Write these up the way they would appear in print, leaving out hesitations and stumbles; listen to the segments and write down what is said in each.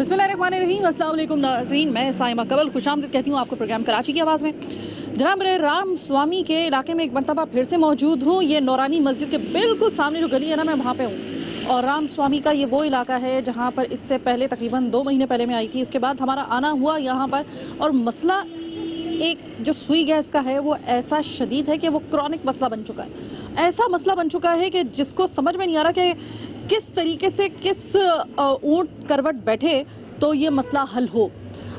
बिस्मिल्लाहिर्रहमानिर्रहीम, अस्सलाम वालेकुम नाज़रीन, मैं साइमा कबल खुशामदीद कहती हूँ आपको प्रोग्राम कराची की आवाज़ में। जनाब मेरे राम स्वामी के इलाके में एक मरतबा फिर से मौजूद हूँ। ये नौरानी मस्जिद के बिल्कुल सामने जो गली है ना, मैं वहाँ पे हूँ। और राम स्वामी का ये वो इलाका है जहाँ पर इससे पहले तकरीबन 2 महीने पहले मैं आई थी। उसके बाद हमारा आना हुआ यहाँ पर, और मसला एक जो सुई गैस का है वो ऐसा शदीद है कि वो क्रॉनिक मसला बन चुका है। ऐसा मसला बन चुका है कि जिसको समझ में नहीं आ रहा कि किस तरीके से किस ऊंट करवट बैठे तो ये मसला हल हो।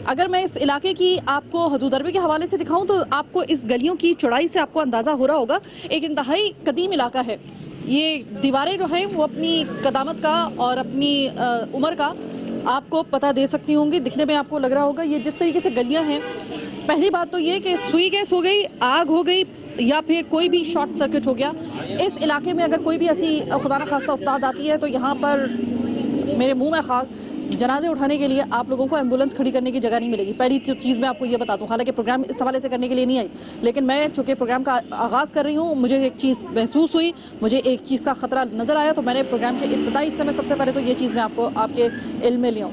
अगर मैं इस इलाके की आपको हदूदरबे के हवाले से दिखाऊं तो आपको इस गलियों की चौड़ाई से आपको अंदाज़ा हो रहा होगा। एक इंतहाई कदीम इलाका है। ये दीवारें जो हैं वो अपनी कदामत का और अपनी उम्र का आपको पता दे सकती होंगी। दिखने में आपको लग रहा होगा ये जिस तरीके से गलियाँ हैं। पहली बात तो ये कि सुई गैस हो गई, आग हो गई, या फिर कोई भी शॉर्ट सर्किट हो गया। इस इलाके में अगर कोई भी ऐसी खुदा न खास्ता उफ्ताद आती है तो यहाँ पर मेरे मुंह में खाक जनाजे उठाने के लिए आप लोगों को एम्बुलेंस खड़ी करने की जगह नहीं मिलेगी। पहली चीज़ मैं आपको ये बता दूं, हालांकि प्रोग्राम इस हवाले से करने के लिए नहीं आई, लेकिन मैं चूँकि प्रोग्राम का आगाज़ कर रही हूँ, मुझे एक चीज़ महसूस हुई, मुझे एक चीज़ का ख़तरा नज़र आया, तो मैंने प्रोग्राम के इब्तिदाई हिस्से में सबसे पहले तो ये चीज़ मैं आपको आपके इल्म में ले आऊँ।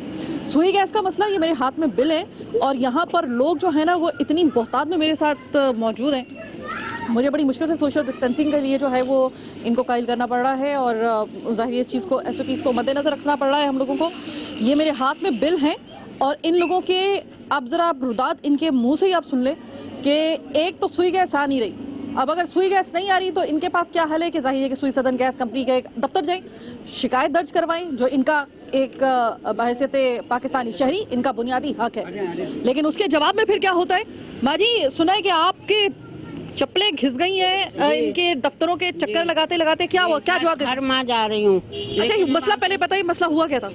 सुई गैस का मसला, ये मेरे हाथ में बिल है और यहाँ पर लोग जो है ना वो इतनी बहुतात में मेरे साथ मौजूद हैं। मुझे बड़ी मुश्किल से सोशल डिस्टेंसिंग के लिए जो है वो इनको कायल करना पड़ रहा है और ज़ाहिर ये चीज़ को SOPs को मद्देनज़र रखना पड़ रहा है हम लोगों को। ये मेरे हाथ में बिल हैं और इन लोगों के आप ज़रा रुदात इनके मुंह से ही आप सुन लें कि एक तो सुई गैस आ नहीं रही। अब अगर सुई गैस नहीं आ रही तो इनके पास क्या हल है कि ज़ाहिर है कि सुई सदन गैस कंपनी के दफ्तर जाएं, शिकायत दर्ज करवाएं, जो इनका एक बहैसियत पाकिस्तानी शहरी इनका बुनियादी हक है। लेकिन उसके जवाब में फिर क्या होता है, माँ जी सुना है कि आपके चप्पलें घिस गई हैं इनके दफ्तरों के चक्कर लगाते लगाते, क्या हुआ, क्या जवाब? हर माह जा रही हूँ। अच्छा ये मसला पहले बताइए, मसला हुआ क्या था?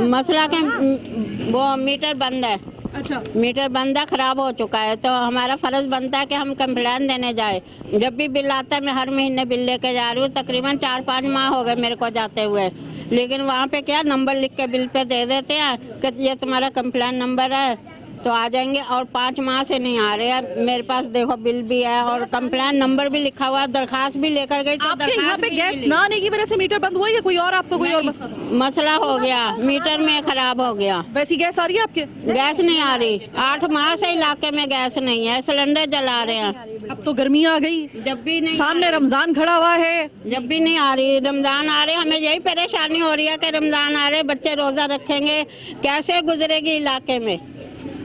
मसला क्या, वो मीटर बंद है। अच्छा, मीटर बंद है, खराब हो चुका है, तो हमारा फर्ज बनता है कि हम कंप्लेन देने जाए। जब भी बिल आता है मैं हर महीने बिल लेके जा रही हूँ। तकरीबन 4-5 माह हो गए मेरे को जाते हुए, लेकिन वहाँ पे क्या नंबर लिख के बिल पे दे देते हैं कि ये तुम्हारा कंप्लेन नंबर है तो आ जाएंगे, और 5 माह से नहीं आ रहे हैं। मेरे पास देखो बिल भी है और कंप्लेन नंबर भी लिखा हुआ है, दरखास्त भी लेकर गई। तो आपके यहाँ पे गैस ना आने की वजह से मीटर बंद हुआ या कोई और आपका कोई और मसला हो गया? मीटर में खराब हो गया। वैसी गैस आ रही है आपके? गैस नहीं आ रही, 8 माह से इलाके में गैस नहीं है, सिलेंडर जला रहे हैं। अब तो गर्मी आ गई, जब भी नहीं, सामने रमजान खड़ा हुआ है, जब भी नहीं आ रही। रमजान आ रहे, हमें यही परेशानी हो रही है कि रमजान आ रहे, बच्चे रोजा रखेंगे, कैसे गुजरेगी इलाके में।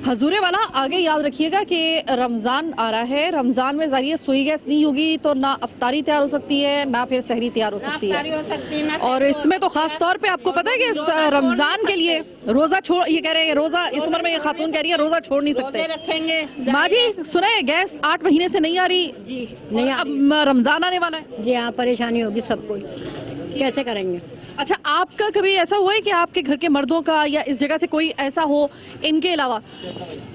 हजूरे वाला आगे याद रखिएगा कि रमज़ान आ रहा है। रमज़ान में ज़रिए सुई गैस नहीं होगी तो ना अफ्तारी तैयार हो सकती है ना फिर सहरी तैयार हो सकती है। और इसमें तो ख़ास तौर पे आपको पता है कि रमज़ान के लिए रोज़ा छोड़, ये कह रहे हैं रोज़ा, इस उम्र में ये खातून कह रही है रोज़ा छोड़ नहीं सकते। रखेंगे माँ जी सुने, गैस 8 महीने से नहीं आ रही जी, नहीं अब रमज़ान आने वाला है जी हाँ, परेशानी होगी सबको, कैसे करेंगे? अच्छा, आपका कभी ऐसा हुआ है कि आपके घर के मर्दों का या इस जगह से कोई ऐसा हो इनके अलावा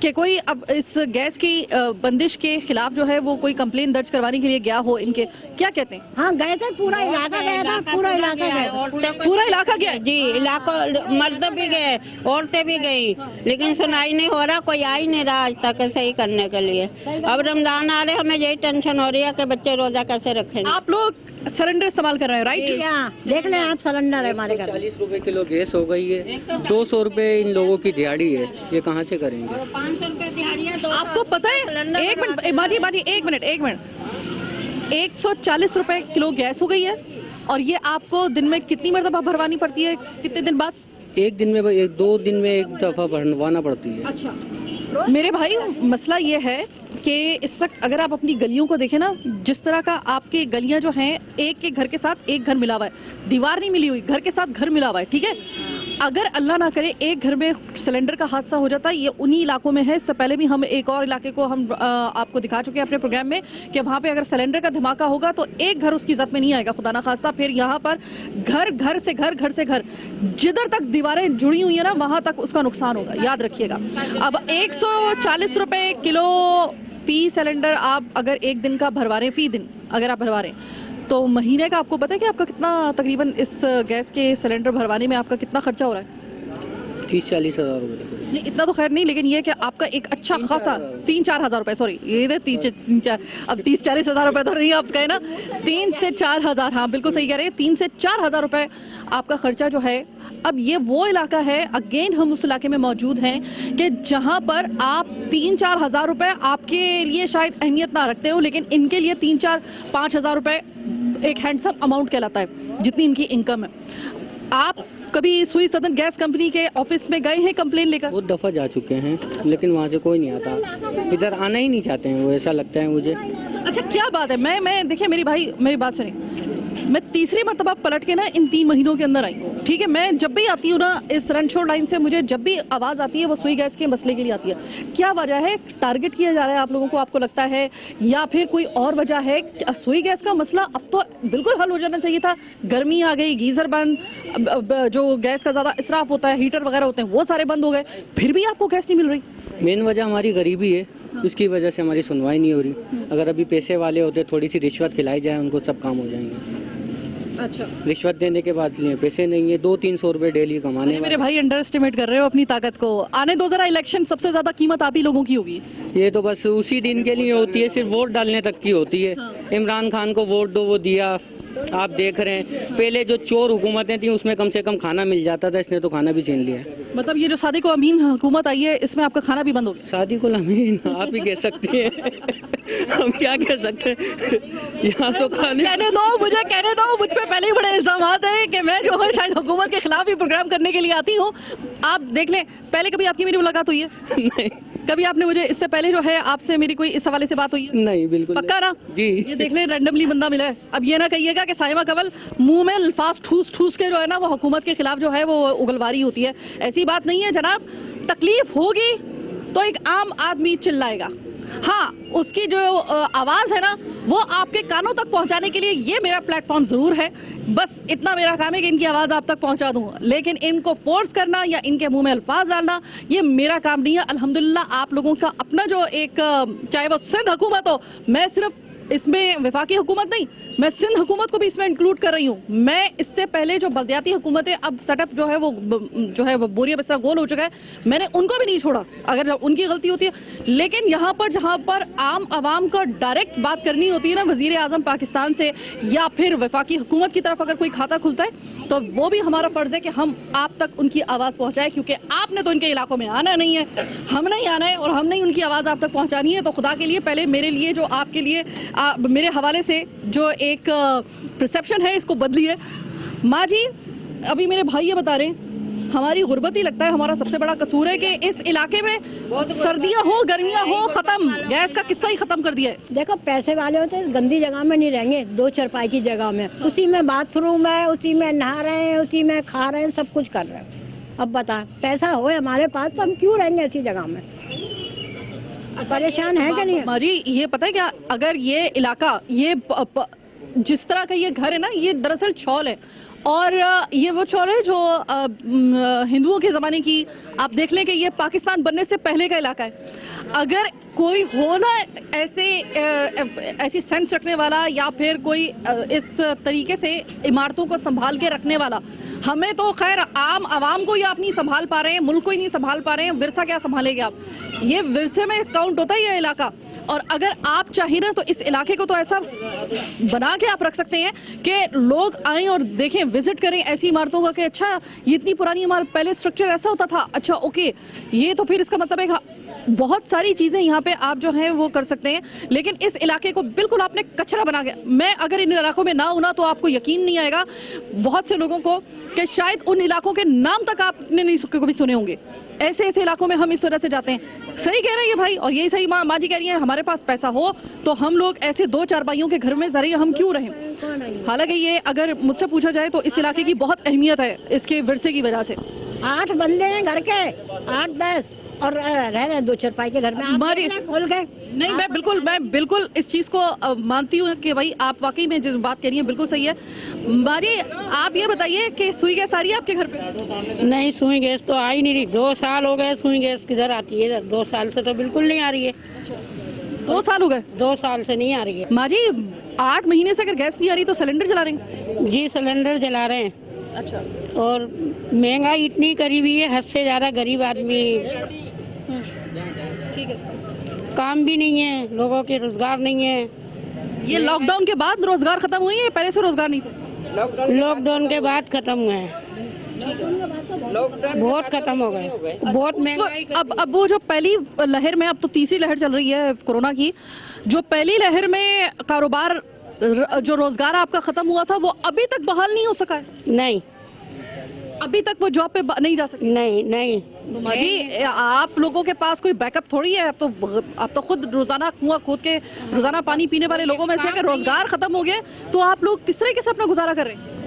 कि कोई अब इस गैस की बंदिश के खिलाफ जो है वो कोई कंप्लेन दर्ज करवाने के लिए गया हो? इनके क्या कहते हैं? हाँ गए थे, पूरा इलाका गया था, पूरा इलाका गया, पूरा इलाका गया जी। इलाका मर्द भी गए, औरतें भी गई, लेकिन सुनाई नहीं हो रहा, कोई आ ही नहीं रहा आज तक सही करने के लिए। अब रमजान आ रहे, हमें यही टेंशन हो रही है कि बच्चे रोजा कैसे रखेंगे। आप लोग सिलेंडर इस्तेमाल कर रहे हैं, राइट? देख लें आप, सिलेंडर है हमारे घर। 40 रुपए किलो गैस हो गई है, 200 रुपए इन लोगों की दिहाड़ी है, ये कहाँ से करेंगे? 500 रुपए दिहाड़ी है। आपको पता है, एक मिनट माजी एक मिनट 140 रुपए किलो गैस हो गई है और ये आपको दिन में कितनी मरतबा भरवानी पड़ती है, कितने दिन बाद? एक दिन में 2 दिन में एक दफा भरवाना पड़ती है। अच्छा मेरे भाई, मसला ये है कि इस वक्त अगर आप अपनी गलियों को देखें ना, जिस तरह का आपके गलियां जो हैं, एक के घर के साथ एक घर मिला हुआ है, दीवार नहीं मिली हुई, घर के साथ घर मिला हुआ है, ठीक है? अगर अल्लाह ना करे एक घर में सिलेंडर का हादसा हो जाता है, ये उन्हीं इलाकों में है। इससे पहले भी हम एक और इलाके को हम आपको दिखा चुके हैं अपने प्रोग्राम में कि वहाँ पे अगर सिलेंडर का धमाका होगा तो एक घर उसकी जद में नहीं आएगा, खुदा ना खास्ता। फिर यहाँ पर घर से घर, जिधर तक दीवारें जुड़ी हुई है ना वहाँ तक उसका नुकसान होगा, याद रखिएगा। अब 140 रुपए किलो फी सिलेंडर आप अगर एक दिन का भरवा रहे हैं, फी दिन अगर आप भरवा रहे हैं तो महीने का आपको पता है कि आपका कितना तकरीबन इस गैस के सिलेंडर भरवाने में आपका कितना खर्चा हो रहा है? 30-40 हज़ार रुपये। नहीं इतना तो खैर नहीं, लेकिन ये कि आपका एक अच्छा खासा 3-4 हज़ार रुपए, सॉरी ये 3-4, अब 30-40 हज़ार रुपए तो नहीं आप कहे ना, 3 से 4 हज़ार, हाँ बिल्कुल सही कह रहे हैं, 3 से 4 हज़ार रुपए आपका खर्चा जो है अब ये वो इलाका है, अगेन हम उस इलाके में मौजूद हैं कि जहां पर आप 3-4 हज़ार रुपए आपके लिए शायद अहमियत ना रखते हो, लेकिन इनके लिए 3-4-5 हज़ार रुपए एक हैंडसम अमाउंट कहलाता है जितनी इनकी इनकम है। आप कभी सुई सदन गैस कंपनी के ऑफिस में गए हैं कंप्लेन लेकर? बहुत दफ़ा जा चुके हैं, लेकिन वहाँ से कोई नहीं आता, इधर आना ही नहीं चाहते हैं वो, ऐसा लगता है मुझे। अच्छा, क्या बात है। मैं देखिए मेरी भाई, मेरी बात सुनिए, मैं तीसरी मरतबा पलट के ना इन 3 महीनों के अंदर आई हूँ, ठीक है। मैं जब भी आती हूँ ना इस रणछोड़ लाइन से, मुझे जब भी आवाज़ आती है वो सुई गैस के मसले के लिए आती है। क्या वजह है? टारगेट किया जा रहा है आप लोगों को, आपको लगता है, या फिर कोई और वजह है? सुई गैस का मसला अब तो बिल्कुल हल हो जाना चाहिए था। गर्मी आ गई, गीजर बंद, जो गैस का ज़्यादा इसराफ होता है, हीटर वगैरह होते हैं, वो सारे बंद हो गए, फिर भी आपको गैस नहीं मिल रही। मेन वजह हमारी गरीबी है, उसकी वजह से हमारी सुनवाई नहीं हो रही। अगर अभी पैसे वाले होते, थोड़ी सी रिश्वत खिलाई जाए उनको, सब काम हो जाएंगे। अच्छा, रिश्वत देने के बाद लिए पैसे नहीं है, 200-300 रुपए डेली कमाने मेरे भाई अंडर एस्टिमेट कर रहे हो अपनी ताकत को। आने दो जरा इलेक्शन, सबसे ज्यादा कीमत आप ही लोगों की होगी। ये तो बस उसी दिन के लिए होती है, सिर्फ वोट डालने तक की होती है। इमरान खान को वोट दो, वो दिया, आप देख रहे हैं। पहले जो चोर हुकूमतें थी उसमें कम से कम खाना मिल जाता था, इसने तो खाना भी छीन लिया है। मतलब ये जो सादी को अमीन हुकूमत आई है, इसमें आपका खाना भी बंद हो गया। शादी को अमीन आप ही कह सकते हैं। हम क्या कह सकते हैं, यहाँ तो कहने दो, मुझे कहने दो। मुझ पे पहले ही बड़े इल्जाम है कि मैं जो है शायद हुकूमत के खिलाफ ही प्रोग्राम करने के लिए आती हूँ। आप देख लें, पहले कभी आपकी मेरी मुलाकात हुई है? नहीं, कभी आपने मुझे इससे पहले जो है आपसे मेरी कोई इस हवाले से बात हुई है? नहीं, बिल्कुल पक्का ना जी। ये देख ले, रैंडमली बंदा मिला है। अब ये ना कहिएगा कि साइमा कंवल मुंह में अल्फाज ठूस ठूस के जो है ना वो हुकूमत के खिलाफ जो है वो उगलवारी होती है। ऐसी बात नहीं है जनाब। तकलीफ होगी तो एक आम आदमी चिल्लाएगा। हाँ, उसकी जो आवाज़ है ना वो आपके कानों तक पहुंचाने के लिए ये मेरा प्लेटफॉर्म ज़रूर है। बस इतना मेरा काम है कि इनकी आवाज़ आप तक पहुंचा दूं, लेकिन इनको फोर्स करना या इनके मुंह में अल्फाज डालना ये मेरा काम नहीं है। अल्हम्दुलिल्लाह आप लोगों का अपना जो एक, चाहे वो सिंध हुकूमत हो, मैं सिर्फ इसमें वफाकी हुकूमत नहीं, मैं सिंध हुकूमत को भी इसमें इंक्लूड कर रही हूँ। मैं इससे पहले जो बल्दियाती हुकूमतें, अब सेटअप जो है वो बोरिया बिस्तरा गोल हो चुका है, मैंने उनको भी नहीं छोड़ा अगर उनकी गलती होती है। लेकिन यहाँ पर जहाँ पर आम आवाम को डायरेक्ट बात करनी होती है ना वज़ीर आज़म पाकिस्तान से, या फिर वफाकी हुकूमत की तरफ अगर कोई खाता खुलता है, तो वो भी हमारा फ़र्ज़ है कि हम आप तक उनकी आवाज़ पहुँचाएँ, क्योंकि आपने तो इनके इलाकों में आना नहीं है, हमने ही आना है और हमने ही उनकी आवाज़ आप तक पहुँचानी है। तो खुदा के लिए पहले मेरे लिए, जो आपके लिए मेरे हवाले से जो एक परसेप्शन है, इसको बदलिए। माँ जी, अभी मेरे भाई ये बता रहे हैं हमारी गुर्बत ही लगता है हमारा सबसे बड़ा कसूर है कि इस इलाके में सर्दियाँ हो गर्मियाँ हो, ख़त्म, गैस का किस्सा ही ख़त्म कर दिया है। देखो, पैसे वाले होते हैं गंदी जगह में नहीं रहेंगे, 2 चारपाई की जगह में, उसी में बाथरूम है, उसी में नहा रहे हैं, उसी में खा रहे हैं, सब कुछ कर रहे हैं। अब बताएं, पैसा हो हमारे पास तो हम क्यों रहेंगे ऐसी जगह में? परेशान है कि नहीं? माँ जी, ये पता है क्या, अगर ये इलाका, ये जिस तरह का ये घर है ना, ये दरअसल चौल है, और ये वो चौल है जो हिंदुओं के ज़माने की, आप देख लें कि ये पाकिस्तान बनने से पहले का इलाका है। अगर कोई हो ना ऐसी सेंस रखने वाला, या फिर कोई इस तरीके से इमारतों को संभाल के रखने वाला, हमें तो खैर आम आवाम को ही आप नहीं संभाल पा रहे हैं, मुल्क को ही नहीं संभाल पा रहे हैं, विरसा क्या संभालेंगे आप? ये विरसे में काउंट होता है ये इलाका। और अगर आप चाहिए ना तो इस इलाके को तो ऐसा बना के आप रख सकते हैं कि लोग आएं और देखें, विजिट करें ऐसी इमारतों का कि अच्छा ये इतनी पुरानी इमारत, पहले स्ट्रक्चर ऐसा होता था, अच्छा ओके, ये तो फिर इसका मतलब है बहुत सारी चीज़ें यहाँ पे आप जो हैं वो कर सकते हैं। लेकिन इस इलाके को बिल्कुल आपने कचरा बना गया। मैं अगर इन इलाकों में ना हूँ ना तो आपको यकीन नहीं आएगा बहुत से लोगों को कि शायद उन इलाकों के नाम तक आपने नहीं कभी सुने होंगे। ऐसे ऐसे इलाकों में हम इस वजह से जाते हैं। सही कह रहे हैं भाई, और यही सही माँ जी कह रही है, हमारे पास पैसा हो तो हम लोग ऐसे 2 चारपाइयों के घर में जरिए हम क्यों रहें। हालांकि ये अगर मुझसे पूछा जाए तो इस इलाके की बहुत अहमियत है इसके विरसे की वजह से। 8 बंदे हैं घर के, 8-10, और रह रहे 2 चारपाई के घर में। हमारी खोल के नहीं, मैं बिल्कुल इस चीज़ को मानती हूँ कि भाई आप वाकई में जिस बात कह रही हैं बिल्कुल सही है। मारी, आप ये बताइए कि सुई गैस आ रही है आपके घर पे? नहीं, सुई गैस तो आ ही नहीं रही। 2 साल हो गए, सुई गैस किधर आती है? 2 साल से तो बिल्कुल नहीं आ रही है। 2 साल हो गए? 2 साल से नहीं आ रही है। माँ जी, 8 महीने से अगर गैस नहीं आ रही तो सिलेंडर जला रहे हैं? जी, सिलेंडर जला रहे हैं। अच्छा। और महंगाई इतनी करी हुई है, हद से ज़्यादा। गरीब आदमी, ठीक है, काम भी नहीं है, लोगों के रोजगार नहीं है। ये लॉकडाउन के बाद रोजगार खत्म हुई है, पहले से रोजगार नहीं थे? लॉकडाउन के बाद खत्म हुए हैं। बहुत खत्म हो गए, बहुत महंगाई कर अब वो जो पहली लहर में, अब तो तीसरी लहर चल रही है कोरोना की, जो पहली लहर में कारोबार जो रोजगार आपका खत्म हुआ था वो अभी तक बहाल नहीं हो सका है, नहीं अभी तक वो जॉब पे नहीं जा सके। नहीं नहीं तो माँ जी, आप लोगों के पास कोई बैकअप थोड़ी है, आप तो खुद रोजाना कुआं खोद के रोजाना पानी पीने वाले लोगों में से है कि रोजगार खत्म हो गया तो आप लोग किस तरीके से अपना गुजारा कर रहे हैं?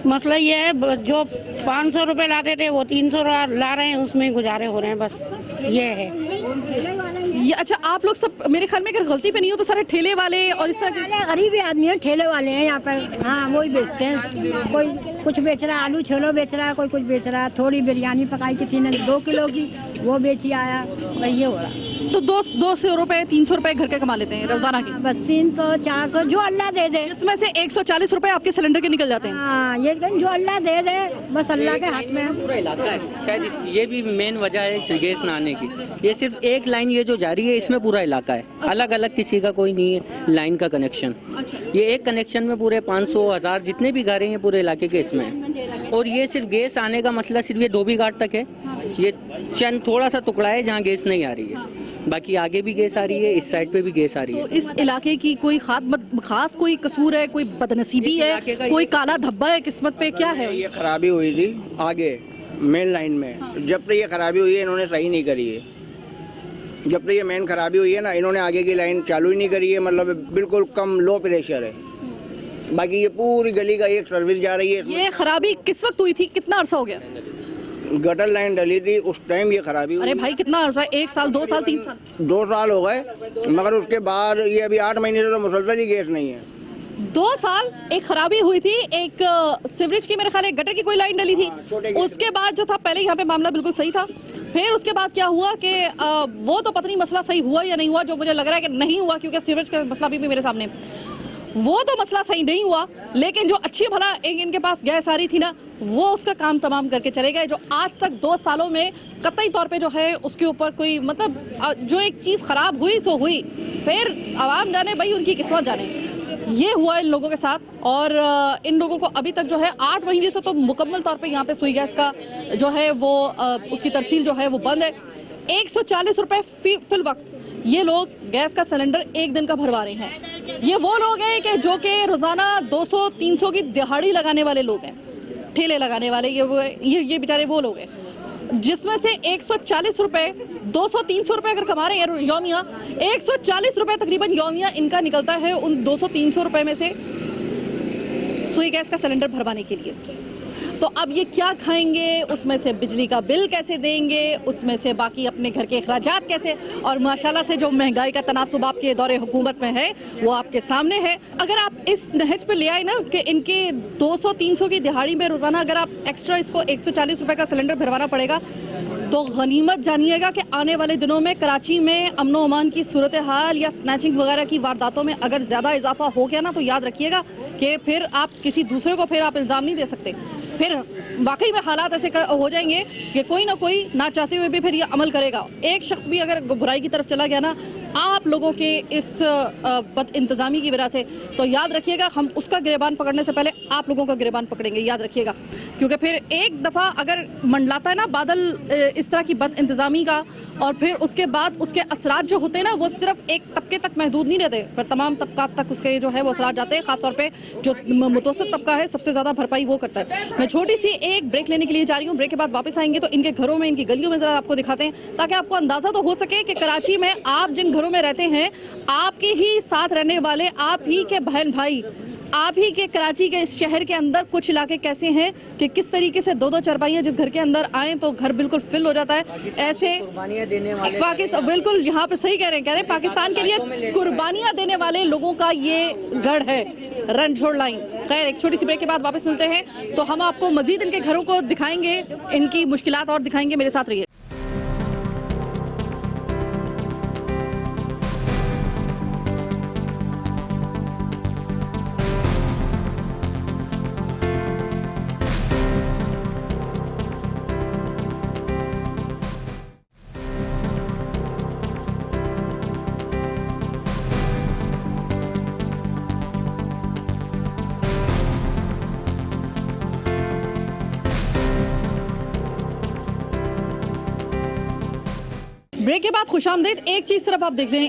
मसला ये है, जो 500 रुपए लाते थे वो 300 ला रहे हैं, उसमें गुजारे हो रहे हैं, बस ये है। ये अच्छा, आप लोग सब मेरे ख्याल में अगर गलती पे नहीं हो तो सारे ठेले वाले और इस तरह के गरीब आदमी है, ठेले वाले हैं यहाँ पर। हाँ, वही बेचते हैं। कोई कुछ बेच रहा है, आलू छोलो बेच रहा है, कोई कुछ बेच रहा है। थोड़ी बिरयानी पकाई किसी ने 2 किलो की, वो बेची आया, वही ये हो रहा। तो 200 रुपए 300 रुपए घर के कमा लेते हैं रोजाना की, बस 300 400 जो अल्लाह दे दे। जिसमें से 140 रुपए आपके सिलेंडर के निकल जाते हैं। हाँ, ये जो अल्लाह दे दे, बस अल्लाह के हाथ में है। पूरा इलाका है, शायद ये भी मेन वजह है गैस ना आने की। ये सिर्फ एक लाइन ये जो जा रही है इसमें पूरा इलाका है, अलग अलग किसी का कोई नहीं है लाइन का कनेक्शन। ये एक कनेक्शन में पूरे 500 1000 जितने भी घरें हैं पूरे इलाके के इसमें है। और ये सिर्फ गैस आने का मसला सिर्फ ये धोबी घाट तक है, ये चंद थोड़ा सा टुकड़ा है जहाँ गैस नहीं आ रही है, बाकी आगे भी गैस आ रही है, इस साइड पे भी गैस आ रही है। तो इस इलाके की कोई खास कोई कसूर है, कोई बदनसीबी है, कोई काला धब्बा है किस्मत पे, क्या है? ये खराबी हुई थी आगे मेन लाइन में, जब तक ये खराबी हुई है इन्होंने सही नहीं करी है। जब तक ये मेन खराबी हुई है ना, इन्होंने आगे की लाइन चालू ही नहीं करी है, मतलब बिल्कुल कम लो प्रेशर है। बाकी ये पूरी गली का एक सर्विस जा रही है। ये खराबी किस वक्त हुई थी, कितना अरसा हो गया? गटर लाइन डली थी उस टाइम ये खराबी हुई। अरे भाई, कितना अरसा? 1 साल 2 साल 3 साल? 2 साल हो गए, मगर उसके बाद ये अभी 8 महीने से तो मुसलसल ही गैस नहीं है। 2 साल एक खराबी हुई थी, एक सीवरेज की, मेरे ख्याल एक गटर की कोई लाइन डली थी। उसके बाद जो था, पहले यहाँ पे मामला बिल्कुल सही था, फिर उसके बाद क्या हुआ कि वो तो पता नहीं मसला सही हुआ या नहीं हुआ, जो मुझे लग रहा है कि नहीं हुआ, क्योंकि सीवरेज का मसला भी मेरे सामने, वो तो मसला सही नहीं हुआ। लेकिन जो अच्छी भला इनके पास गैस आ रही थी ना, वो उसका काम तमाम करके चले गए, जो आज तक 2 सालों में कतई तौर पे जो है उसके ऊपर कोई, मतलब जो एक चीज़ खराब हुई सो हुई, फिर आवाम जाने भाई, उनकी किस्मत जाने। ये हुआ इन लोगों के साथ, और इन लोगों को अभी तक जो है 8 महीने से तो मुकम्मल तौर पे यहाँ पे सुई गैस का जो है वो उसकी तरसील जो है वो बंद है। 140 रुपए फिल वक्त ये लोग गैस का सिलेंडर एक दिन का भरवा रहे हैं। ये वो लोग हैं कि जो कि रोजाना 200-300 की दिहाड़ी लगाने वाले लोग हैं, ठेले लगाने वाले, ये बेचारे वो लोग हैं, जिसमें से 140 रुपए 200-300 रुपए अगर कमा रहे हैं यौमिया, 140 रुपए तकरीबन यौमिया इनका निकलता है उन 200-300 रुपए में से सुई गैस का सिलेंडर भरवाने के लिए। तो अब ये क्या खाएंगे, उसमें से बिजली का बिल कैसे देंगे, उसमें से बाकी अपने घर के अखराजात कैसे, और माशाल्लाह से जो महंगाई का तनासुब आपके दौरे हुकूमत में है वो आपके सामने है। अगर आप इस नहज पे ले आए ना कि इनके 200-300 की दिहाड़ी में रोजाना अगर आप एक्स्ट्रा इसको 140 रुपए का सिलेंडर भरवाना पड़ेगा, तो गनीमत जानिएगा कि आने वाले दिनों में कराची में अमन व अमान की सूरत हाल या स्नैचिंग वगैरह की वारदातों में अगर ज़्यादा इजाफा हो गया ना, तो याद रखिएगा कि फिर आप किसी दूसरे को फिर आप इल्ज़ाम नहीं दे सकते। फिर वाकई में हालात ऐसे हो जाएंगे कि कोई ना कोई ना चाहते हुए भी फिर ये अमल करेगा। एक शख्स भी अगर बुराई की तरफ चला गया ना आप लोगों के इस बद इंतज़ामी की वजह से, तो याद रखिएगा हम उसका गिरेबान पकड़ने से पहले आप लोगों का गिरेबान पकड़ेंगे, याद रखिएगा। क्योंकि फिर एक दफ़ा अगर मंडलाता है ना बादल इस तरह की बद इंतज़ामी का, और फिर उसके बाद उसके असरात जो होते हैं ना वो सिर्फ एक तबके तक महदूद नहीं रहते, फिर तमाम तबकात तक उसके जो है वो असरात जाते हैं। ख़ासतौर पे जो मुतवस्सित तबका है सबसे ज़्यादा भरपाई वो करता है। मैं छोटी सी एक ब्रेक लेने के लिए जा रही हूँ, ब्रेक के बाद वापस आएंगे तो इनके घरों में, इनकी गलियों में ज़रा आपको दिखाते हैं, ताकि आपको अंदाज़ा तो हो सके कि कराची में आप जिन घरों में रहते हैं, आपके ही साथ रहने वाले, आप ही के बहन भाई, आप ही के कराची के इस शहर के अंदर कुछ इलाके कैसे हैं कि किस तरीके से 2-2 चारपाइयाँ जिस घर के अंदर आए तो घर बिल्कुल फिल हो जाता है। ऐसे पाकिस्तान, बिल्कुल यहाँ पे सही कह रहे हैं, पाकिस्तान के लिए कुर्बानियाँ देने वाले लोगों का ये गढ़ है, रनछोड़ लाइन। खैर, एक छोटी सी ब्रेक के बाद वापस मिलते हैं तो हम आपको मजीद इनके घरों को दिखाएंगे, इनकी मुश्किलात और दिखाएंगे। मेरे साथ रहिए। ब्रेक के बाद खुशामदीद। एक चीज़ सिर्फ आप देख लें,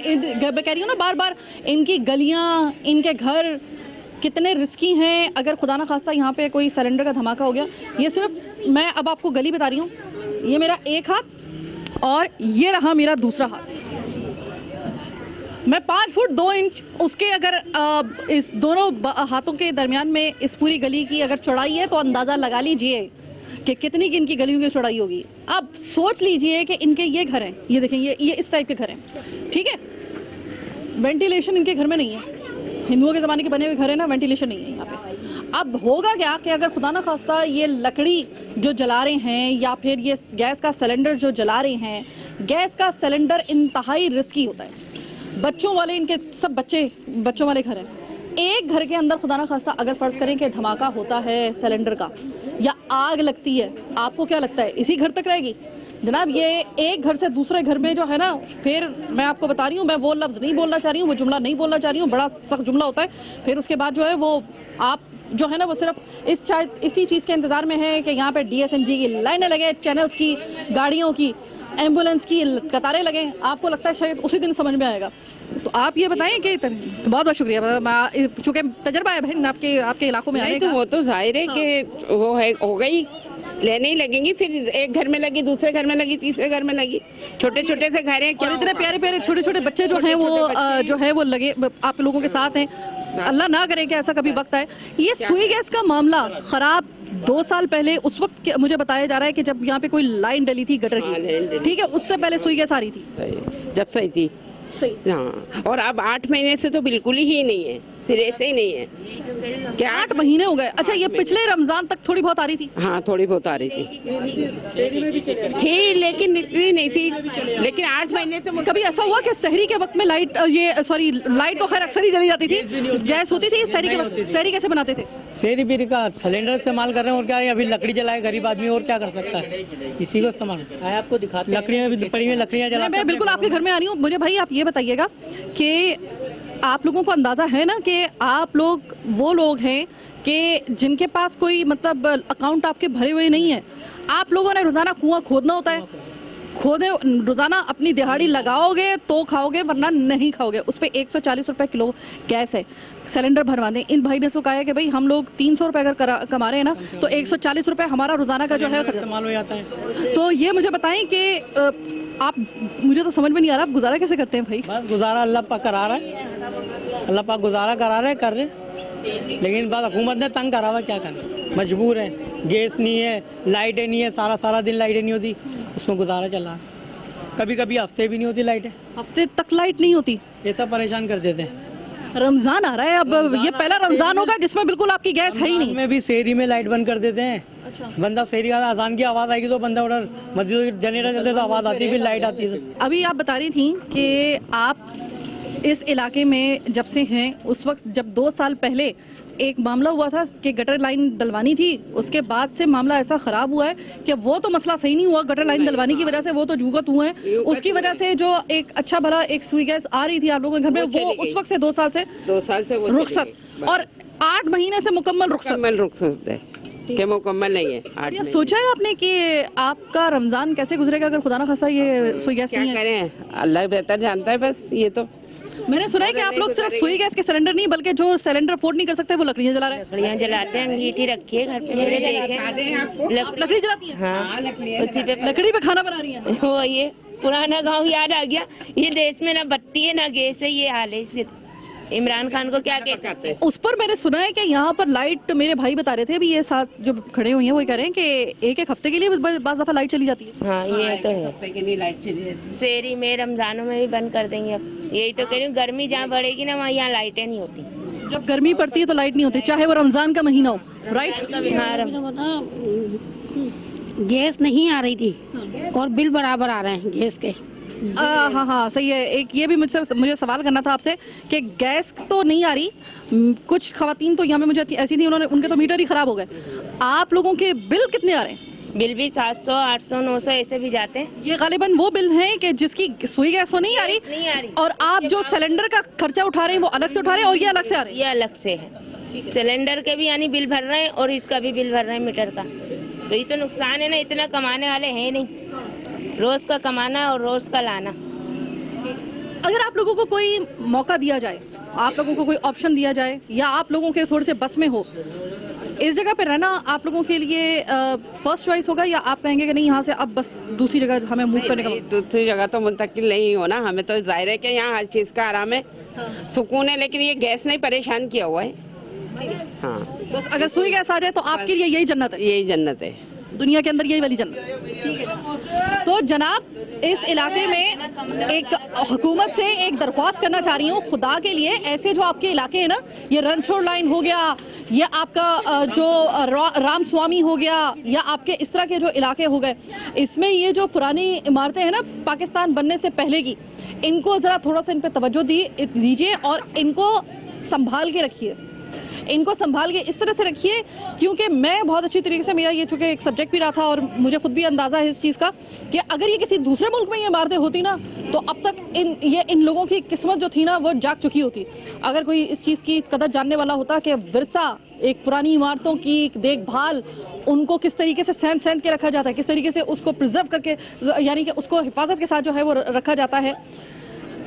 मैं कह रही हूँ ना बार बार, इनकी गलियाँ, इनके घर कितने रिस्की हैं। अगर खुदा ना खास्ता यहाँ पे कोई सिलेंडर का धमाका हो गया, ये सिर्फ मैं अब आपको गली बता रही हूँ, ये मेरा एक हाथ और ये रहा मेरा दूसरा हाथ, मैं 5 फुट 2 इंच उसके अगर इस दोनों हाथों के दरमियान में इस पूरी गली की अगर चौड़ाई है तो अंदाज़ा लगा लीजिए कि कितनी की इनकी गलियों की चौड़ाई होगी। अब सोच लीजिए कि इनके ये घर हैं, ये देखें, ये इस टाइप के घर हैं, ठीक है। वेंटिलेशन इनके घर में नहीं है, हिंदुओं के ज़माने के बने हुए घर है ना, वेंटिलेशन नहीं है यहाँ पे। अब होगा क्या कि अगर खुदा ना खास्ता ये लकड़ी जो जला रहे हैं या फिर ये गैस का सिलेंडर जो जला रहे हैं, गैस का सिलेंडर इंतहाई रिस्की होता है। बच्चों वाले, इनके सब बच्चों वाले घर हैं। एक घर के अंदर खुदा ना खास्ता अगर फर्ज करें कि धमाका होता है सिलेंडर का या आग लगती है, आपको क्या लगता है इसी घर तक रहेगी? जनाब, ये एक घर से दूसरे घर में जो है ना, फिर मैं आपको बता रही हूँ, मैं वो लफ्ज़ नहीं बोलना चाह रही हूँ, वो जुमला नहीं बोलना चाह रही हूँ, बड़ा सख्त जुमला होता है। फिर उसके बाद जो है वो आप जो है ना वो सिर्फ इसी चीज़ के इंतज़ार में है कि यहाँ पे DSNG की लाइनें लगे, चैनल्स की, गाड़ियों की, एम्बुलेंस की कतारें लगे। आपको लगता है शायद उसी दिन समझ में आएगा। तो आप ये बताएं कि तो बहुत बहुत शुक्रिया, चूँकि तजर्बा है बहन आपके इलाकों में आने तो का। वो तो जाहिर है कि वो है, हो गई, लेने ही लगेंगी, फिर एक घर में लगी, दूसरे घर में लगी, तीसरे घर में लगी, छोटे छोटे से घर हैं। और इतने प्यारे प्यारे छोटे छोटे बच्चे जो हैं वो लगे आप लोगों के साथ हैं। अल्लाह ना करे कि ऐसा कभी वक्त आए। ये सुई गैस का मामला खराब 2 साल पहले, उस वक्त मुझे बताया जा रहा है कि जब यहाँ पे कोई लाइन डली थी गटर की, ठीक है, उससे पहले सुई गैस आ रही थी, जब सही थी, सही। हाँ। और अब 8 महीने से तो बिल्कुल ही नहीं है, फिर ऐसे ही नहीं है। क्या 8 महीने हो गए? अच्छा, ये पिछले रमजान तक थोड़ी बहुत आ रही थी? हाँ, थोड़ी बहुत आ रही थी लेकिन इतनी नहीं थी। लेकिन 8 महीने से कभी ऐसा हुआ कि सहरी के वक्त में लाइट लाइट तो खैर अक्सर ही जली जाती थी, गैस होती थी सहरी के वक्त? सहरी कैसे बनाते थे? शेरी बीरी का सिलेंडर इस्तेमाल कर रहे हैं, और क्या है, अभी लकड़ी जलाए गरीब आदमी, और क्या कर सकता है, इसी को इस्तेमाल आपको दिखाते, लकड़ियाँ भी पड़ी हुई, लकड़ियाँ जलाते। मैं बिल्कुल आपके घर में आ रही हूँ। मुझे भाई आप ये बताइएगा कि आप लोगों को अंदाज़ा है ना कि आप लोग वो लोग हैं कि जिनके पास कोई मतलब अकाउंट आपके भरे हुए नहीं है, आप लोगों ने रोज़ाना कुआं खोदना होता है, रोज़ाना अपनी दिहाड़ी लगाओगे तो खाओगे, वरना नहीं खाओगे। उस पर 140 रुपये किलो गैस है, सिलेंडर भरवा दें। इन भाई ने तो कहा है कि भाई हम लोग 300 रुपये अगर कमा रहे हैं ना, तो 140 रुपये हमारा रोज़ाना का जो है इस्तेमाल हो जाता है। तो ये मुझे बताएं कि आप, मुझे तो समझ में नहीं आ रहा आप गुजारा कैसे करते हैं भाई? बस गुजारा अल्लाह पाक करा रहा है, अल्लाह पाक गुजारा करा रहे, कर रहे, लेकिन बस हुकूमत ने तंग करा हुआ, क्या करें, मजबूर है। गैस नहीं है, लाइटें नहीं है, सारा दिन लाइटें नहीं होती, उसमें गुजारा चल रहा है। कभी कभी हफ्ते भी नहीं होती लाइटें, हफ्ते तक लाइट नहीं होती, ऐसा परेशान कर देते हैं। रमजान आ रहा है, अब ये पहला रमजान होगा जिसमें बिल्कुल आपकी गैस है ही नहीं। में भी शहरी में लाइट बंद कर देते हैं। अच्छा। बंदा शहरी का अजान की आवाज़ आएगी तो बंदा उधर मस्जिद जनरेटर चलते तो आवाज़ आती है, फिर लाइट आती है। अभी आप बता रही थी कि आप इस इलाके में जब से हैं, उस वक्त जब 2 साल पहले एक मामला हुआ था कि गटर लाइन डलवानी थी, उसके बाद से मामला ऐसा ख़राब हुआ है कि वो तो मसला सही नहीं हुआ गटर लाइन डलवाने की वजह से, वो तो जुगत हुए हैं, उसकी वजह से जो एक अच्छा भला एक सुई गैस आ रही थी आप लोगों के घर में, वो उस वक्त से 2 साल से वो रुखसत, और 8 महीने से मुकम्मल रुखसत है कि मुकम्मल नहीं है। 8 अब सोचा है आपने कि आपका रमजान कैसे गुजरेगा अगर खुदा ना खास्ता ये सुई गैस नहीं है? क्या करें, अल्लाह बेहतर जानता है। बस ये तो मैंने सुना है कि आप लोग सिर्फ सुई गैस के सिलेंडर नहीं, बल्कि जो सिलेंडर अफोर्ड नहीं कर सकते वो लकड़ियाँ जला रहे हैं। लकड़ियाँ जलाते हैं, अंगीठी रखी है घर पे, मैंने देखे। लकड़ी जलाती हैं? हाँ, उसी पे लकड़ी पे खाना बना रही हैं। वो ये पुराना गांव याद आ गया। ये देश में ना बत्ती है ना गैस है, ये हाल है। इसलिए इमरान खान को क्या कह सकते हैं? उस पर मैंने सुना है कि यहाँ पर लाइट, मेरे भाई बता रहे थे अभी, ये साथ जो खड़े हुए हैं वो कह रहे हैं कि एक हफ्ते के लिए बाज़ दफ़ा लाइट चली जाती है। हाँ, ये तो है। शहरी में रमजानों में भी बंद कर देंगे अब। यही तो कह रही हूँ, गर्मी जहाँ बढ़ेगी ना वहाँ यहाँ लाइटें नहीं होती। जब गर्मी पड़ती है तो लाइट नहीं होती, चाहे वो रमजान का महीना हो, राइट? हाँ, गैस नहीं आ रही थी और बिल बराबर आ रहे हैं गैस के। हाँ सही है। एक ये भी मुझे सवाल करना था आपसे कि गैस तो नहीं आ रही, कुछ खवातीन तो यहाँ पे मुझे ऐसी थी, उनके तो मीटर ही खराब हो गए। आप लोगों के बिल कितने आ रहे हैं? बिल भी 700, 800, 900 ऐसे भी जाते हैं। ये गालिबन वो बिल हैं कि जिसकी सुई गैस तो नहीं आ रही, और आप जो सिलेंडर का खर्चा उठा रहे हैं वो अलग से उठा रहे हैं, और ये अलग से आ रहे हैं? ये अलग से है। सिलेंडर के भी यानी बिल भर रहे हैं और इसका भी बिल भर रहे हैं मीटर का। तो ये तो नुकसान है ना, इतना कमाने वाले हैं नहीं। रोज का कमाना और रोज का लाना। अगर आप लोगों को कोई मौका दिया जाए, आप लोगों को कोई ऑप्शन दिया जाए, या आप लोगों के थोड़े से बस में हो, इस जगह पे रहना आप लोगों के लिए फर्स्ट चॉइस होगा, या आप कहेंगे कि नहीं यहाँ से अब बस दूसरी जगह हमें मूव करने का? दूसरी जगह तो मुंतकिल नहीं होना, हमें तो जाहिर है कि यहाँ हर चीज़ का आराम है, सुकून है, लेकिन ये गैस ने परेशान किया हुआ है। हाँ, बस अगर सुई गैस आ जाए तो आपके लिए यही जन्नत है, यही जन्नत है, दुनिया के अंदर यही वाली जन्नत। ठीक है, तो जनाब इस इलाके में एक हुकूमत से एक दरख्वास्त करना चाह रही हूँ, खुदा के लिए ऐसे जो आपके इलाके हैं ना, ये रणछोड़ लाइन हो गया, ये आपका जो राम स्वामी हो गया, या आपके इस तरह के जो इलाके हो गए, इसमें ये जो पुरानी इमारतें हैं ना पाकिस्तान बनने से पहले की, इनको ज़रा थोड़ा सा इन पर तवज्जो दीजिए और इनको संभाल के रखिए, इनको संभाल के इस तरह से रखिए, क्योंकि मैं बहुत अच्छी तरीके से, मेरा ये चूँकि एक सब्जेक्ट भी रहा था और मुझे खुद भी अंदाज़ा है इस चीज़ का कि अगर ये किसी दूसरे मुल्क में ये इमारतें होती ना, तो अब तक इन लोगों की किस्मत जो थी ना वो जाग चुकी होती। अगर कोई इस चीज़ की कदर जानने वाला होता कि विरसा, एक पुरानी इमारतों की देखभाल, उनको किस तरीके से सहन के रखा जाता है, किस तरीके से उसको प्रिजर्व करके, यानी कि उसको हिफाजत के साथ जो है वो रखा जाता है,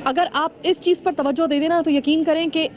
अगर आप इस चीज़ पर तवज्जो दे देना तो यकीन करें कि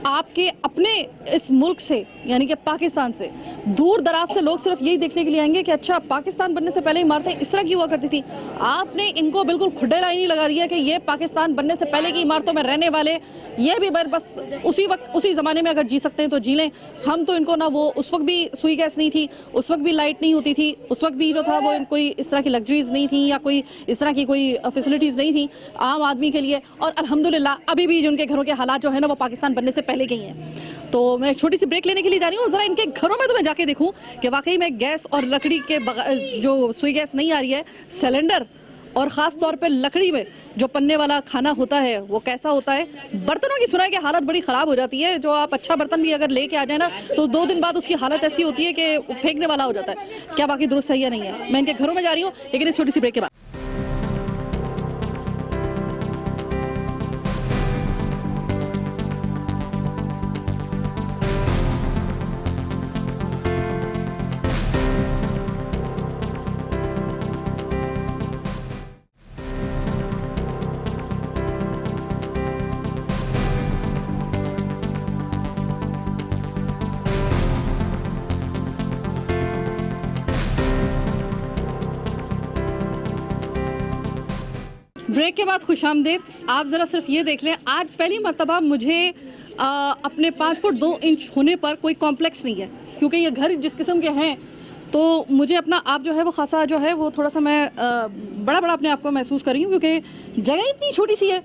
आपके अपने इस मुल्क से, यानी कि पाकिस्तान से दूर दराज से लोग सिर्फ यही देखने के लिए आएंगे कि अच्छा पाकिस्तान बनने से पहले इमारतें इस तरह की हुआ करती थी। आपने इनको बिल्कुल खुड्डे लाइन ही लगा दिया कि ये पाकिस्तान बनने से पहले की इमारतों में रहने वाले, ये भी बस उसी वक्त उसी ज़माने में अगर जी सकते हैं तो जी लें। हम तो इनको ना, वो उस वक्त भी सुई गैस नहीं थी, उस वक्त भी लाइट नहीं होती थी, उस वक्त भी जो था वो कोई इस तरह की लग्जरीज नहीं थी या कोई इस तरह की कोई फैसिलिटीज़ नहीं थी आम आदमी के लिए। और अल्हम्दुलिल्लाह अभी भी जिनके घरों के हालात जो है ना वो पाकिस्तान बनने से पहले के ही हैं। तो मैं छोटी सी ब्रेक लेने के लिए जा रही हूँ, ज़रा इनके घरों में तो मैं जाके देखूँ कि वाकई में गैस और लकड़ी के जो सुई गैस नहीं आ रही है, सिलेंडर और ख़ास तौर पे लकड़ी में जो पन्ने वाला खाना होता है वो कैसा होता है। बर्तनों की सुना है कि हालत बड़ी ख़राब हो जाती है, जो आप अच्छा बर्तन भी अगर लेके आ जाए ना तो 2 दिन बाद उसकी हालत ऐसी होती है कि फेंकने वाला हो जाता है। क्या बाकी दुरुस्त है या नहीं है? मैं इनके घरों में जा रही हूँ, लेकिन इस छोटी सी ब्रेक के बाद। ब्रेक के बाद खुशामदीद। आप ज़रा सिर्फ ये देख लें, आज पहली मर्तबा मुझे अपने 5 फुट 2 इंच होने पर कोई कॉम्प्लेक्स नहीं है, क्योंकि ये घर जिस किस्म के हैं तो मुझे अपना आप जो है वो खासा जो है वो थोड़ा सा मैं बड़ा बड़ा अपने आप को महसूस कर रही हूँ, क्योंकि जगह इतनी छोटी सी है।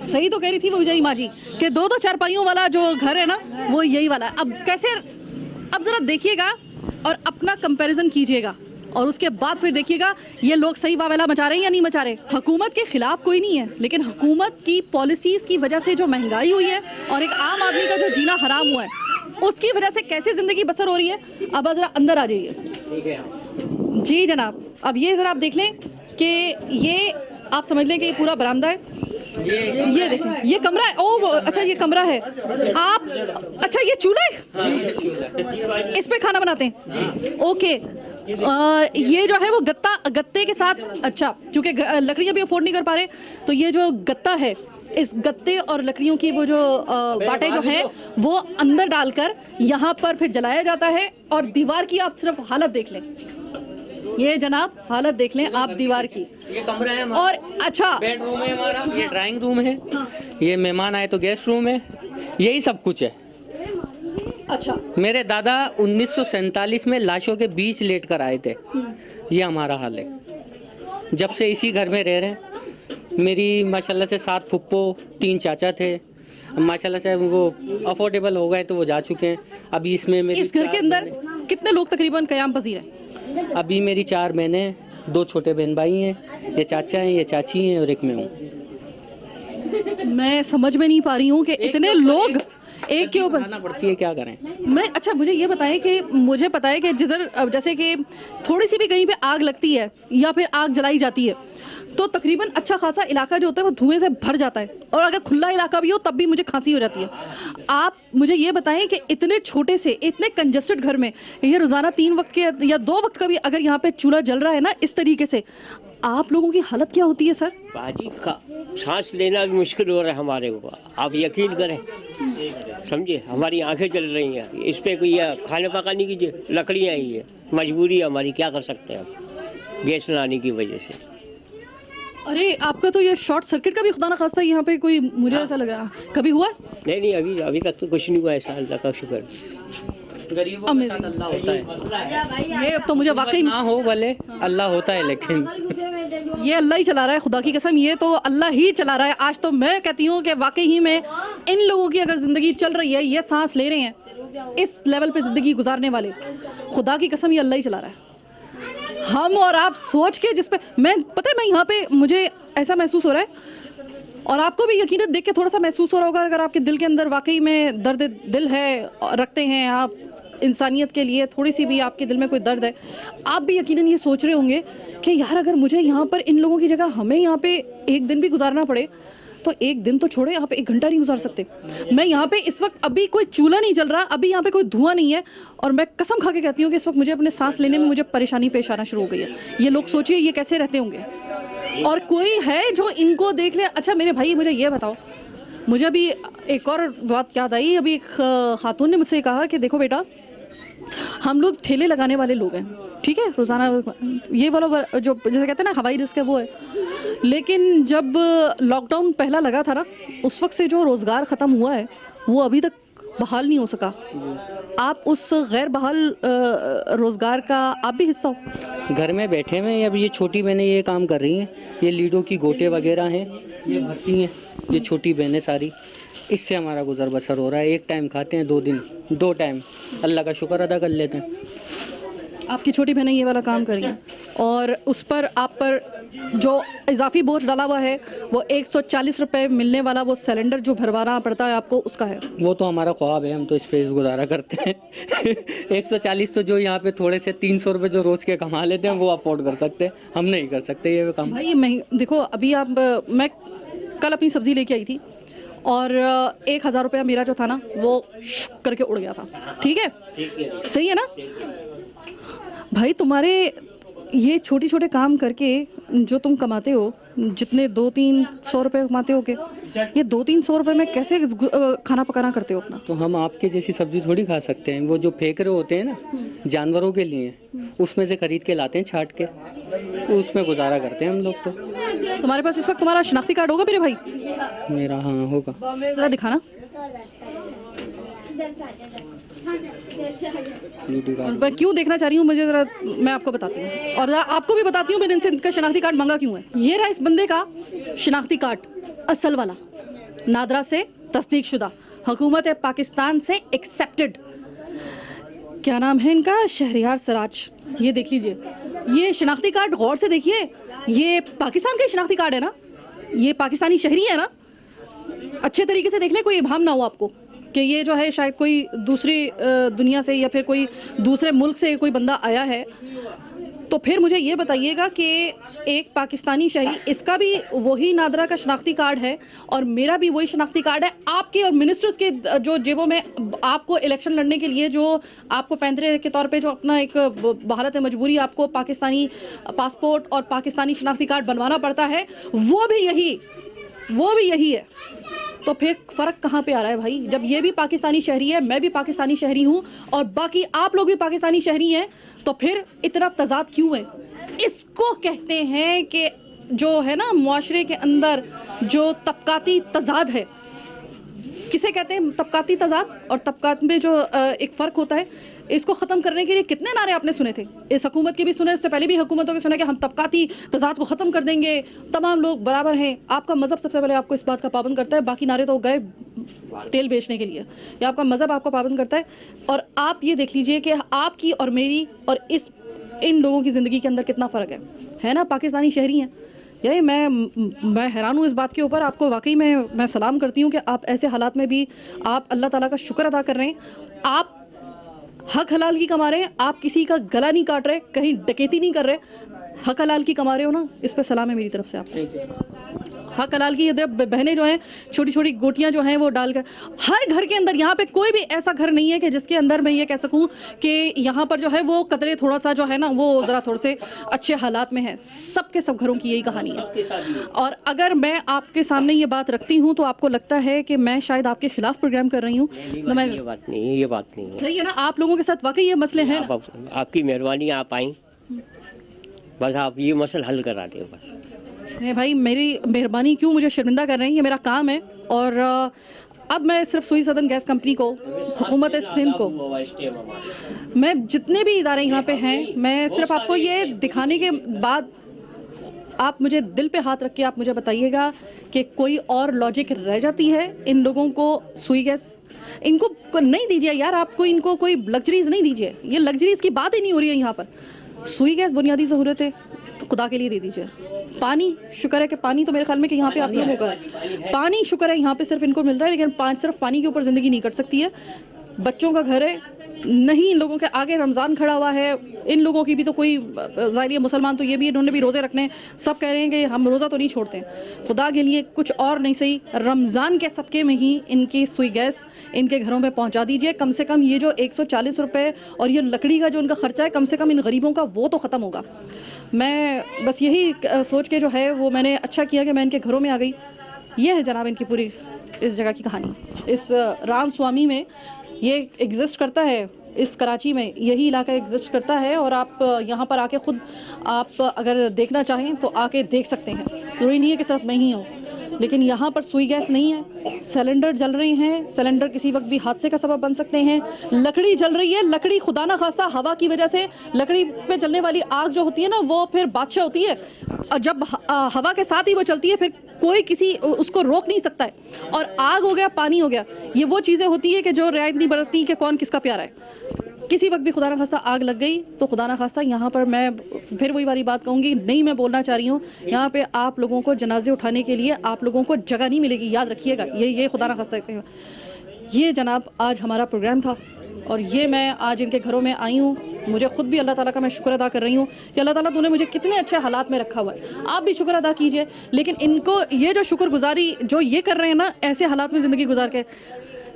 सही तो कह रही थी वो विजयी माँ जी कि 2-2 चारपाइयों वाला जो घर है ना वो यही वाला है। अब कैसे, अब ज़रा देखिएगा और अपना कंपैरिजन कीजिएगा और उसके बाद फिर देखिएगा ये लोग सही वावेला मचा रहे हैं या नहीं मचा रहे। हुकूमत के खिलाफ कोई नहीं है, लेकिन हुकूमत की पॉलिसीज़ की वजह से जो महंगाई हुई है और एक आम आदमी का जो जीना हराम हुआ है, उसकी वजह से कैसे ज़िंदगी बसर हो रही है। अब ज़रा अंदर आ जाइए जी जनाब। अब ये ज़रा आप देख लें कि ये आप समझ लें कि ये पूरा बरामदा है, ये देखें ये कमरा है। ओ अच्छा ये कमरा है। आप अच्छा ये चूल्हा है, इस पे खाना बनाते हैं। ओके, ये जो है वो गत्ते के साथ, अच्छा चूँकि लकड़ियाँ भी अफोर्ड नहीं कर पा रहे तो ये जो गत्ता है, इस गत्ते और लकड़ियों की वो जो बाटें जो हैं वो अंदर डालकर यहाँ पर फिर जलाया जाता है। और दीवार की आप सिर्फ हालत देख लें, ये जनाब हालत देख लें आप दीवार की। ये कमरा है हमारा, और अच्छा बेडरूम है हमारा, ये ड्राइंग रूम है, ये मेहमान आए तो गेस्ट रूम है, यही सब कुछ है। अच्छा, मेरे दादा 1947 में लाशों के बीच लेट कर आए थे। ये हमारा हाल है, जब से इसी घर में रह रहे हैं। मेरी माशाल्लाह से 7 फुप्पो, 3 चाचा थे, माशाल्लाह से वो अफोर्डेबल हो गए तो वो जा चुके हैं। अभी इसमें मेरी इस घर के अंदर कितने लोग तकरीबन क़याम पज़ीर हैं? अभी मेरी 4 बहनें, 2 छोटे बहन भाई हैं, ये चाचा हैं, ये चाची हैं और एक मैं हूँ। मैं समझ में नहीं पा रही हूँ कि इतने लोग एक के ऊपर पड़ती है, क्या करें। मैं अच्छा मुझे ये बताएं कि मुझे पता है कि जिधर जैसे कि थोड़ी सी भी कहीं पे आग लगती है या फिर आग जलाई जाती है तो तकरीबन अच्छा खासा इलाका जो होता है वो धुएं से भर जाता है, और अगर खुला इलाका भी हो तब भी मुझे खांसी हो जाती है। आप मुझे ये बताएं कि इतने छोटे से इतने कंजस्टेड घर में ये रोज़ाना 3 वक्त के या 2 वक्त का भी अगर यहाँ पे चूल्हा जल रहा है ना इस तरीके से, आप लोगों की हालत क्या होती है सर? बाजी का सांस लेना भी मुश्किल हो रहा है हमारे को, आप यकीन करें, समझे, हमारी आंखें जल रही हैं। इस पे कोई खाने पकाने की लकड़ियाँ ही है, मजबूरी है हमारी, क्या कर सकते हैं आप गैस ना आने की वजह से। अरे आपका तो ये शॉर्ट सर्किट का भी खुदा ना खास्ता यहाँ पे कोई, मुझे ऐसा लग रहा है कभी हुआ? नहीं, अभी तक तो कुछ नहीं हुआ ऐसा, अल्लाह का शुक्र। गरीबों के साथ अल्लाह होता है। ये अब तो मुझे वाकई ना हो भले, अल्लाह होता है, लेकिन ये अल्लाह ही चला रहा है, खुदा की कसम ये तो अल्लाह ही चला रहा है। आज तो मैं कहती हूँ कि वाकई ही में इन लोगों की अगर ज़िंदगी चल रही है, ये सांस ले रहे हैं, इस लेवल पे ज़िंदगी गुजारने वाले, खुदा की कसम ये अल्लाह ही चला रहा है। हम और आप सोच के जिस पे मैं, पता है मैं यहाँ पे मुझे ऐसा महसूस हो रहा है, और आपको भी यकीनन देख के थोड़ा सा महसूस हो रहा होगा, अगर आपके दिल के अंदर वाकई में दर्द दिल है, रखते हैं आप इंसानियत के लिए, थोड़ी सी भी आपके दिल में कोई दर्द है, आप भी यकीनन ये सोच रहे होंगे कि यार अगर मुझे यहाँ पर इन लोगों की जगह हमें यहाँ पे एक दिन भी गुजारना पड़े, तो एक दिन तो छोड़े, यहाँ पे 1 घंटा नहीं गुजार सकते। मैं यहाँ पे इस वक्त अभी कोई चूल्हा नहीं चल रहा, अभी यहाँ पे कोई धुआं नहीं है, और मैं कसम खा के कहती हूँ कि इस वक्त मुझे अपने सांस लेने में मुझे परेशानी पेश आना शुरू हो गई है। ये लोग सोचिए ये कैसे रहते होंगे, और कोई है जो इनको देख ले। अच्छा मेरे भाई मुझे ये बताओ, मुझे अभी एक और बात याद आई, अभी एक खातून ने मुझसे कहा कि देखो बेटा, हम लोग ठेले लगाने वाले लोग हैं, ठीक है, रोज़ाना ये वाला जो जैसे कहते हैं ना हवाई रिस्क है वो है, लेकिन जब लॉकडाउन पहला लगा था ना, उस वक्त से जो रोज़गार ख़त्म हुआ है वो अभी तक बहाल नहीं हो सका। आप उस गैर बहाल रोज़गार का आप भी हिस्सा हो। घर में बैठे हुए अब ये छोटी बहनें ये काम कर रही हैं, ये लीडो की गोटे वगैरह हैं, ये भरती हैं, ये छोटी बहनें सारी, इससे हमारा गुजर बसर हो रहा है। एक टाइम खाते हैं, 2 टाइम अल्लाह का शुक्र अदा कर लेते हैं। आपकी छोटी बहनें ये वाला काम करी हैं, और उस पर आप पर जो इजाफी बोझ डाला हुआ है वो 140 रुपये मिलने वाला वो सिलेंडर जो भरवाना पड़ता है आपको, उसका है। वो तो हमारा ख्वाब है, हम तो इस पे गुजारा करते हैं। 140 तो जो यहाँ पे थोड़े से 300 रुपये जो रोज़ के कमा लेते हैं वो अफोर्ड कर सकते हैं, हम नहीं कर सकते ये काम। भाई देखो अभी आप, मैं कल अपनी सब्ज़ी लेके आई थी और 1000 रुपया मेरा जो था ना वो करके उड़ गया था, ठीक है, सही है ना भाई? तुम्हारे ये छोटे छोटे काम करके जो तुम कमाते हो, जितने 200-300 रुपये कमाते हो के, ये 200-300 रुपये में कैसे खाना पकाना करते हो अपना? तो हम आपके जैसी सब्जी थोड़ी खा सकते हैं, वो जो फेंक रहे होते हैं ना जानवरों के लिए, उसमें से खरीद के लाते हैं छाट के, उसमें गुजारा करते हैं हम लोग। तो तुम्हारे पास इस वक्त तुम्हारा शनाख्ती कार्ड होगा मेरे भाई? मेरा हाँ होगा, जरा दिखाना। और मैं क्यों देखना चाह रही हूँ, मुझे जरा, मैं आपको बताती हूँ, और आपको भी बताती हूँ मैंने इनसे इनका शनाख्ती कार्ड मांगा क्यों है। ये रहा इस बंदे का शनाख्ती कार्ड, असल वाला, नादरा से तस्दीक शुदा, हुकूमत पाकिस्तान से एक्सेप्टेड। क्या नाम है इनका? शहरियार सिराज। ये देख लीजिए, ये शनाख्ती कार्ड गौर से देखिए, ये पाकिस्तान का शनाख्ती कार्ड है ना, ये पाकिस्तानी शहरी है ना, अच्छे तरीके से देख ले, कोई इबाम ना हो आपको कि ये जो है शायद कोई दूसरी दुनिया से या फिर कोई दूसरे मुल्क से कोई बंदा आया है। तो फिर मुझे ये बताइएगा कि एक पाकिस्तानी शहरी, इसका भी वही नादरा का शनाख्ती कार्ड है और मेरा भी वही शनाख्ती कार्ड है। आपके और मिनिस्टर्स के जो जेबों में आपको इलेक्शन लड़ने के लिए जो आपको पैंतरे के तौर पे जो अपना एक बहालत मजबूरी आपको पाकिस्तानी पासपोर्ट और पाकिस्तानी शनाख्ती कार्ड बनवाना पड़ता है, वो भी यही है। तो फिर फ़र्क कहाँ पे आ रहा है भाई? जब ये भी पाकिस्तानी शहरी है, मैं भी पाकिस्तानी शहरी हूँ और बाकी आप लोग भी पाकिस्तानी शहरी हैं, तो फिर इतना तजाद क्यों है? इसको कहते हैं कि जो है ना मुआशरे के अंदर जो तबकाती तजाद है, किसे कहते हैं तबकाती तजाद? और तबकात में जो एक फ़र्क होता है, इसको ख़त्म करने के लिए कितने नारे आपने सुने थे? इस हुकूमत के भी सुने, इससे पहले भी हुकूमतों के सुने कि हम तबकाती तजाद को ख़त्म कर देंगे, तमाम लोग बराबर हैं। आपका मज़हब सबसे पहले आपको इस बात का पाबंद करता है, बाकी नारे तो गए तेल बेचने के लिए, या आपका मज़हब आपको पाबंद करता है। और आप ये देख लीजिए कि आपकी और मेरी और इन लोगों की ज़िंदगी के अंदर कितना फ़र्क है ना? पाकिस्तानी शहरी हैं। यही मैं हैरान हूँ इस बात के ऊपर। आपको वाकई में मैं सलाम करती हूँ कि आप ऐसे हालात में भी आप अल्लाह ताला का शुक्र अदा कर रहे हैं, आप हक हलाल की कमा रहे हैं, आप किसी का गला नहीं काट रहे, कहीं डकैती नहीं कर रहे, हक हलाल की कमा रहे हो ना, इस पर सलाम है मेरी तरफ से आपको। हक हलाल की ये बहनें जो हैं छोटी छोटी गोटियां जो हैं वो डालकर हर घर के अंदर, यहाँ पे कोई भी ऐसा घर नहीं है कि जिसके अंदर मैं ये कह सकूं कि यहाँ पर जो है वो कतरे थोड़ा सा जो है ना वो ज़रा थोड़े से अच्छे हालात में है। सबके सब घरों की यही कहानी है। और अगर मैं आपके सामने ये बात रखती हूँ तो आपको लगता है कि मैं शायद आपके खिलाफ प्रोग्राम कर रही हूँ, तो मैं ये बात नहीं है, ये बात नहीं है। नहीं है ना, आप लोगों के साथ वाकई ये मसले हैं ना? आपकी मेहरबानी, आप आई, बस आप ये मसला हल करा दे बस। नहीं भाई, मेरी मेहरबानी क्यों मुझे शर्मिंदा कर रहे हैं, ये मेरा काम है। और अब मैं सिर्फ सुई सदन गैस कंपनी को, हुकूमत सिंध को, मैं जितने भी इदारे यहाँ पे हैं, मैं सिर्फ आपको ये दिखाने के बाद आप मुझे दिल पे हाथ रख के आप मुझे बताइएगा कि कोई और लॉजिक रह जाती है इन लोगों को सुई गैस इनको नहीं दीजिए यार, आपको इनको कोई लग्जरीज नहीं दीजिए, ये लग्जरीज की बात ही नहीं हो रही है यहाँ पर। सुई गैस बुनियादी ज़रूरत है, तो खुदा के लिए दे दीजिए। पानी, शुक्र है कि पानी तो मेरे ख्याल में कि यहाँ पे आप लोगों का पानी शुक्र है यहाँ पे सिर्फ इनको मिल रहा है, लेकिन सिर्फ पानी के ऊपर ज़िंदगी नहीं कट सकती है। बच्चों का घर है नहीं, इन लोगों के आगे रमज़ान खड़ा हुआ है, इन लोगों की भी तो कोई ज़ाहिर है मुसलमान तो ये भी इन्होंने भी रोज़े रखने, सब कह रहे हैं कि हम रोज़ा तो नहीं छोड़ते। खुदा के लिए कुछ और नहीं सही, रमज़ान के सदक़े में ही इनकी सुई गैस इनके घरों में पहुंचा दीजिए। कम से कम ये जो 140 रुपये और ये लकड़ी का जो उनका ख़र्चा है, कम से कम इन गरीबों का वो तो ख़त्म होगा। मैं बस यही सोच के जो है वो मैंने अच्छा किया कि मैं इनके घरों में आ गई। ये है जनाब इनकी पूरी इस जगह की कहानी। इस राम स्वामी में ये एग्जिस्ट करता है, इस कराची में यही इलाका एग्जिस्ट करता है। और आप यहाँ पर आके ख़ुद आप अगर देखना चाहें तो आके देख सकते हैं। ज़रूरी नहीं है कि सिर्फ मैं ही हूँ, लेकिन यहाँ पर सुई गैस नहीं है, सिलेंडर जल रहे हैं, सिलेंडर किसी वक्त भी हादसे का सबब बन सकते हैं। लकड़ी जल रही है, लकड़ी खुदा ना खास्ता हवा की वजह से, लकड़ी पे जलने वाली आग जो होती है ना वो फिर बादशाह होती है, और जब हवा के साथ ही वो चलती है फिर कोई किसी उसको रोक नहीं सकता है। और आग हो गया, पानी हो गया, ये वो चीज़ें होती है कि जो रियायत नहीं बरतती कि कौन किसका प्यारा है। किसी वक्त भी खुदा ना खास्ता आग लग गई तो खुदा ना खास्ता यहाँ पर मैं फिर वही वाली बात कहूँगी, नहीं मैं बोलना चाह रही हूँ, यहाँ पे आप लोगों को जनाजे उठाने के लिए आप लोगों को जगह नहीं मिलेगी, याद रखिएगा। ये खुदा ना खास्ता ये जनाब आज हमारा प्रोग्राम था और ये मैं आज इनके घरों में आई हूँ। मुझे खुद भी अल्लाह ताला का मैं शुक्र अदा कर रही हूँ कि अल्लाह ताला तूने मुझे कितने अच्छे हालात में रखा हुआ है। आप भी शुक्र अदा कीजिए, लेकिन इनको ये जो शुक्रगुजारी जो ये कर रहे हैं ना, ऐसे हालात में ज़िंदगी गुजार के,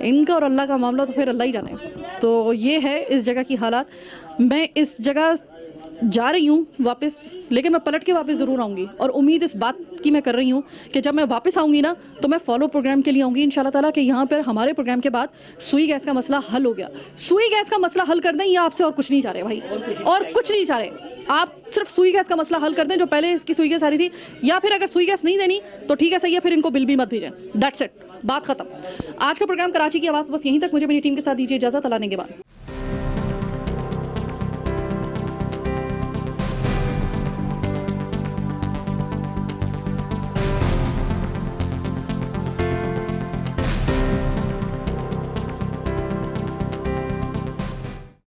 इनका और अल्लाह का मामला तो फिर अल्लाह ही जाने। तो ये है इस जगह की हालात। मैं इस जगह जा रही हूँ वापस, लेकिन मैं पलट के वापस ज़रूर आऊँगी और उम्मीद इस बात की मैं कर रही हूँ कि जब मैं वापस आऊँगी ना तो मैं फॉलो प्रोग्राम के लिए आऊँगी इंशाल्लाह ताला, कि यहाँ पर हमारे प्रोग्राम के बाद सुई गैस का मसला हल हो गया। सुई गैस का मसला हल कर दें, ये आपसे और कुछ नहीं चाह रहे भाई, और कुछ नहीं चाह रहे। आप सिर्फ सुई गैस का मसला हल कर दें, जो पहले इसकी सुई गैस आ रही थी, या फिर अगर सुई गैस नहीं देनी तो ठीक है, सही है, फिर इनको बिल भी मत भेजें। दैट्स इट, बात खत्म। आज का प्रोग्राम कराची की आवाज़ बस यहीं तक। मुझे मेरी टीम के साथ दीजिए इजाज़त, अल्लाह ने के बाद।